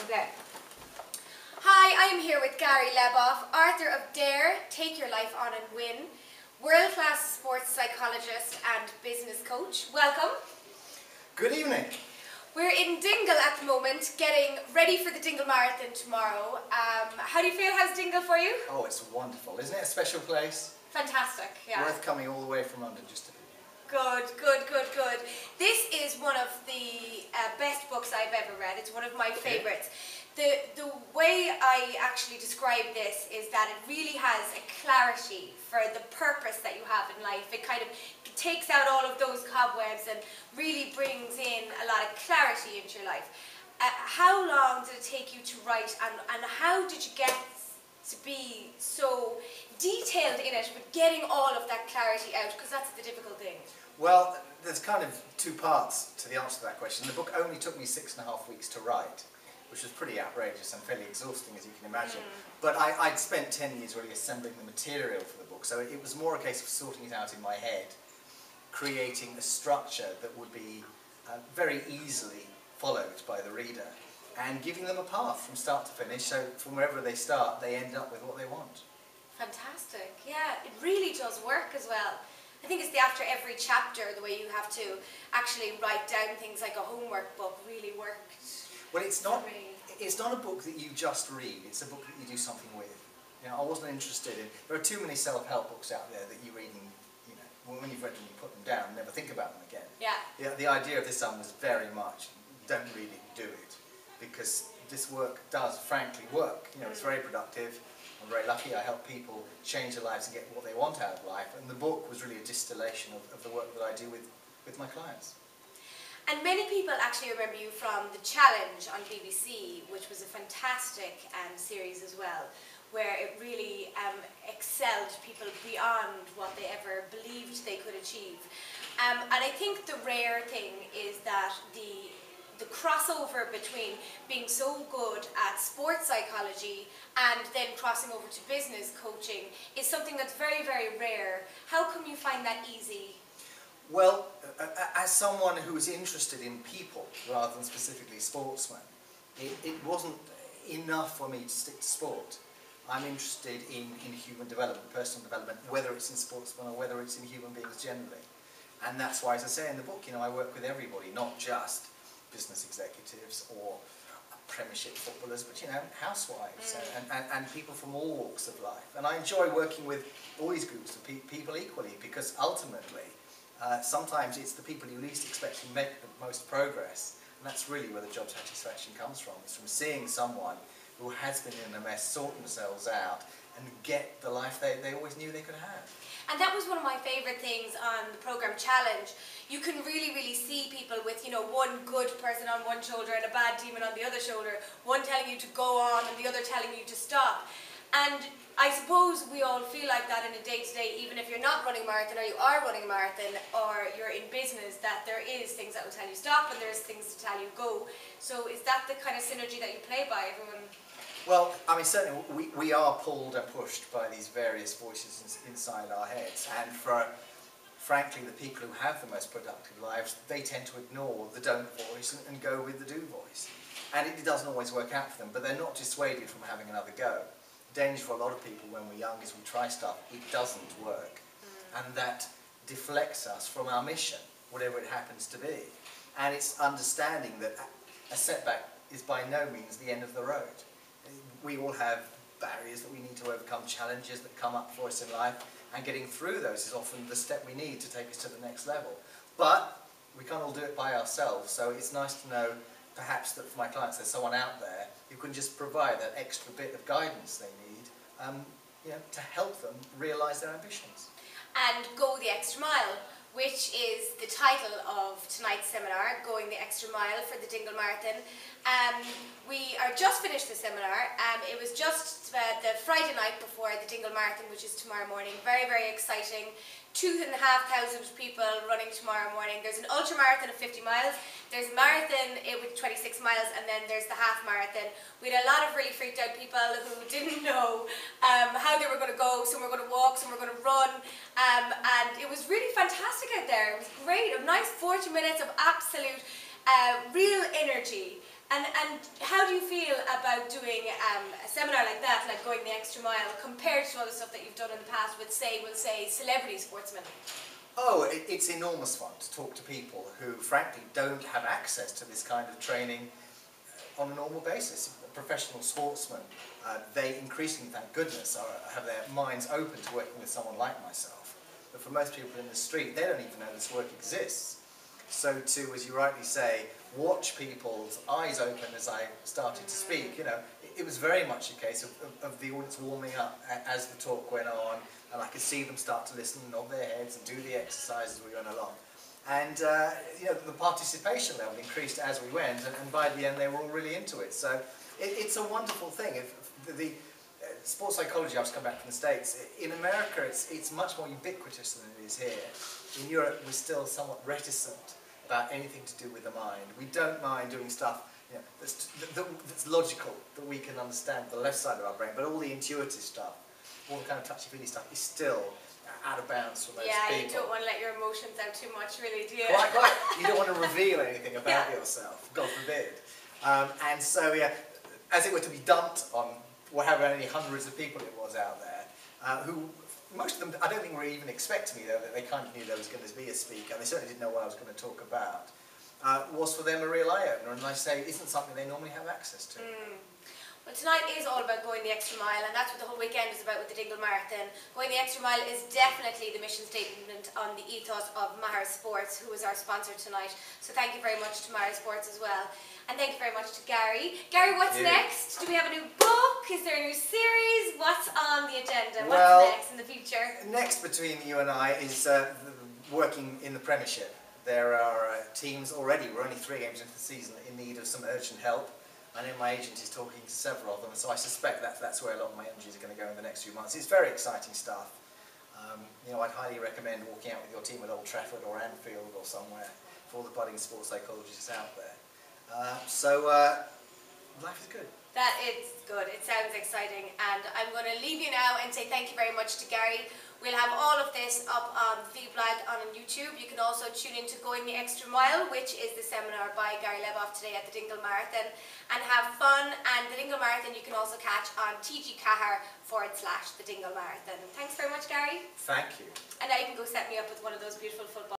Okay. Hi, I am here with Gary Leboff, author of Dare, Take Your Life On and Win, world-class sports psychologist and business coach. Welcome. Good evening. We're in Dingle at the moment, getting ready for the Dingle Marathon tomorrow. How do you feel? How's Dingle for you? Oh, it's wonderful. Isn't it a special place? Fantastic, yeah. Worth coming all the way from London just to be. Good. This is one of the best books I've ever read. It's one of my favourites. The way I actually describe this is that it really has a clarity for the purpose that you have in life. It kind of takes out all of those cobwebs and really brings in a lot of clarity into your life. How long did it take you to write, and how did you get to be so detailed in it, but getting all of that clarity out, because that's the difficult thing? Well, there's kind of two parts to the answer to that question. The book only took me 6.5 weeks to write, which was pretty outrageous and fairly exhausting, as you can imagine. But I'd spent 10 years really assembling the material for the book, so it was more a case of sorting it out in my head, creating a structure that would be very easily followed by the reader, and giving them a path from start to finish, so from wherever they start, they end up with what they want. Fantastic, yeah, it really does work as well. I think it's after every chapter, the way you have to actually write down things like a homework book really worked. Well, it's not a book that you just read, it's a book that you do something with. You know, I wasn't interested in, there are too many self-help books out there that you read and, you know, when you've read them you put them down and never think about them again. Yeah. The idea of this one was very much, don't read it, do it. Because this work does, frankly, work. You know, it's very productive. I'm very lucky. I help people change their lives and get what they want out of life. And the book was really a distillation of the work that I do with my clients. And many people actually remember you from The Challenge on BBC, which was a fantastic series as well, where it really excelled people beyond what they ever believed they could achieve. And I think the rare thing is that the crossover between being so good at sports psychology and then crossing over to business coaching is something that's very, very rare. How come you find that easy? Well, as someone who is interested in people rather than specifically sportsmen, it wasn't enough for me to stick to sport. I'm interested in human development, personal development, whether it's in sportsmen or whether it's in human beings generally. And that's why, as I say in the book, you know, I work with everybody, not just business executives or premiership footballers, but you know, housewives and people from all walks of life. And I enjoy working with all these groups of people equally, because ultimately sometimes it's the people you least expect to make the most progress, and that's really where the job satisfaction comes from. It's from seeing someone who has been in a mess sort themselves out and get the life they always knew they could have. And that was one of my favourite things on the programme Challenge. You can really see people with, you know, one good person on one shoulder and a bad demon on the other shoulder, one telling you to go on and the other telling you to stop. And I suppose we all feel like that in a day-to-day, even if you're not running a marathon or you are running a marathon or you're in business, that there is things that will tell you stop and there's things to tell you go. So is that the kind of synergy that you play by, everyone? Well, I mean, certainly we are pulled and pushed by these various voices inside our heads, and frankly, the people who have the most productive lives, they tend to ignore the don't voice and go with the do voice. And it doesn't always work out for them, but they're not dissuaded from having another go. The danger for a lot of people when we're young is we try stuff, it doesn't work, and that deflects us from our mission, whatever it happens to be. And it's understanding that a setback is by no means the end of the road. We all have barriers that we need to overcome, challenges that come up for us in life, and getting through those is often the step we need to take us to the next level. But we can't all do it by ourselves, so it's nice to know perhaps that for my clients there's someone out there who can just provide that extra bit of guidance they need you know, to help them realise their ambitions. And go the extra mile, which is the title of tonight's seminar, Going the Extra Mile for the Dingle Marathon. We are just finished the seminar. It was just the Friday night before the Dingle Marathon, which is tomorrow morning. Very, very exciting. 2,500 people running tomorrow morning. There's an ultra marathon of 50 miles. There's a marathon with 26 miles, and then there's the half marathon. We had a lot of really freaked out people who didn't know how they were going to go. Some were going to walk, some were going to run, and it was really fantastic out there. It was great. A nice 40 minutes of absolute real energy. And how do you feel about doing a seminar like that, like going the extra mile, compared to other stuff that you've done in the past with, say, we'll say celebrity sportsmen? Oh, it's enormous fun to talk to people who, frankly, don't have access to this kind of training on a normal basis. Professional sportsmen, they increasingly, thank goodness, have their minds open to working with someone like myself. But for most people in the street, they don't even know this work exists. So to, as you rightly say, watch people's eyes open as I started to speak, you know, it was very much a case of the audience warming up as the talk went on, and I could see them start to listen, nod their heads and do the exercises as we went along. And you know, the participation level increased as we went, and by the end they were all really into it. So it's a wonderful thing. The sports psychology, I've just come back from the States, in America it's much more ubiquitous than it is here. In Europe we're still somewhat reticent about anything to do with the mind. We don't mind doing stuff, you know, that's logical, that we can understand the left side of our brain, but all the intuitive stuff, all the kind of touchy-feely stuff is still out of bounds for most people. Yeah, you don't want to let your emotions out too much, really, do you? Quite. You don't want to reveal anything about yourself, God forbid. And so, yeah, as it were, to be dumped on however many hundreds of people it was out there, who, most of them, I don't think were even expecting me, though, that they kind of knew there was going to be a speaker, and they certainly didn't know what I was going to talk about, was for them a real eye-opener, and I say, isn't something they normally have access to. Well, tonight is all about going the extra mile, and that's what the whole weekend is about with the Dingle Marathon. Going the extra mile is definitely the mission statement on the ethos of Maher Sports, who is our sponsor tonight. So thank you very much to Maher Sports as well. And thank you very much to Gary. Gary, what's next? Do we have a new book? Is there a new series? What's on the agenda? What's next in the future? Next between you and I is working in the Premiership. There are teams already, we're only 3 games into the season, in need of some urgent help. I know my agent is talking to several of them, so I suspect that's where a lot of my energies are going to go in the next few months. It's very exciting stuff. You know, I'd highly recommend walking out with your team at Old Trafford or Anfield or somewhere for all the budding sports psychologists out there. Life is good. That is good. It sounds exciting. And I'm going to leave you now and say thank you very much to Gary. We'll have all of this up on the blog on YouTube. You can also tune in to Going the Extra Mile, which is the seminar by Gary Leboff today at the Dingle Marathon, and have fun. And the Dingle Marathon you can also catch on tgcahar/the Dingle Marathon. Thanks very much, Gary. Thank you. And now you can go set me up with one of those beautiful football